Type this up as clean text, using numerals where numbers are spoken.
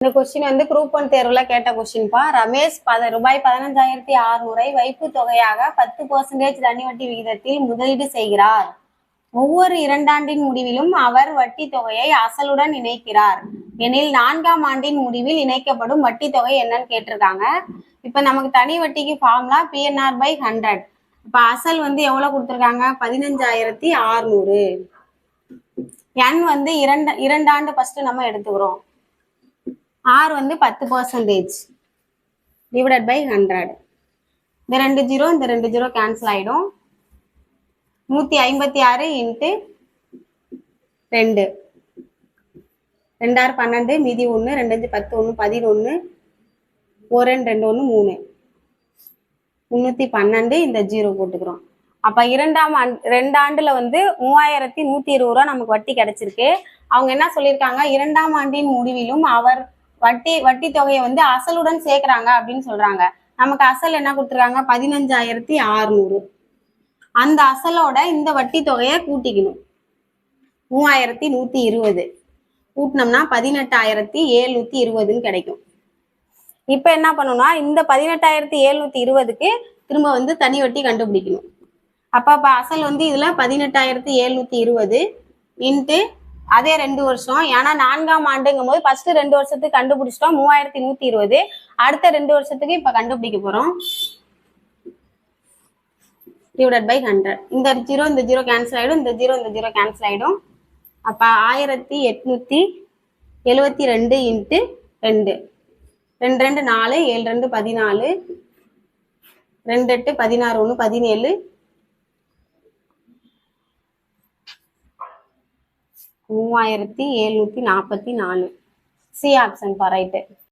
இந்த கொஸ்டின் வந்து குரூப் 1 தேர்வுல கேட்ட கொஸ்டின்பா. ரமேஷ் ரூபாய் 15,600 வைப்பு தொகையாக 10% தனி வட்டி விகிதத்தில் முதலீடு செய்கிறார். ஒவ்வொரு 2 ஆண்டின் முடிவிலும் அவர் வட்டி தொகையை அசலுடன் இணைக்கிறார் எனில் 4ஆம் ஆண்டின் முடிவில் இணைக்கப்படும் வட்டி தொகை என்னன்னு கேட்டிருக்காங்க. இப்ப நமக்கு தனி வட்டிக்கு ஃபார்முலா PNR/100. இப்ப அசல் வந்து எவ்வளவு கொடுத்திருக்காங்க? 15,600. n வந்து 2 ஆண்டு ஃபர்ஸ்ட் நம்ம எடுத்துக்கிறோம். R வந்து 10% divided by 100. இந்த 2 0 இந்த 2 0 கேன்சல் ஆயிடும். 156 இன்ட்டு 2 2 6 12 மீதி 1 2 5 10 1 11 1 2 1 3 312 இந்த 0 போட்டுக்கிறோம். அப்ப 2 ஆண்டுல வந்து 3120 ரூபா நமக்கு வட்டி கிடைச்சிருக்கு. அவங்க என்ன சொல்லியிருக்காங்க? 2ஆம் ஆண்டின் முடிவிலும் அவர் வட்டி தொகையை வந்து அசலுடன் சேர்க்கிறாங்க அப்படின்னு சொல்றாங்க. நமக்கு அசல் என்ன கொடுத்துருக்காங்க? 15,600. அந்த அசலோட இந்த வட்டி தொகையை கூட்டிக்கணும். 3120 கூட்டினோம்னா 18,720 கிடைக்கும். இப்ப என்ன பண்ணணும்னா இந்த 18,720க்கு திரும்ப வந்து தனி வட்டி கண்டுபிடிக்கணும். அப்ப அசல் வந்து இதுல 18,720 இன்ட்டு அதே 2 வருஷம். ஏன்னா 4ஆம் ஆண்டுங்கும் போது ஃபர்ஸ்ட் 2 வருஷத்துக்கு கண்டுபிடிச்சிட்டோம் 3120. அடுத்த 2 வருஷத்துக்கு இப்ப கண்டுபிடிக்க போறோம். Divided by 100. இந்த 0 இந்த 0 கேன்சல் ஆயிடும். இந்த 0 இந்த 0 கேன்சல் ஆயிடும். அப்ப 1872 இன்ட்டு 2 2 2 4 7 2 14 2 8 16 1 17 3744. C option right.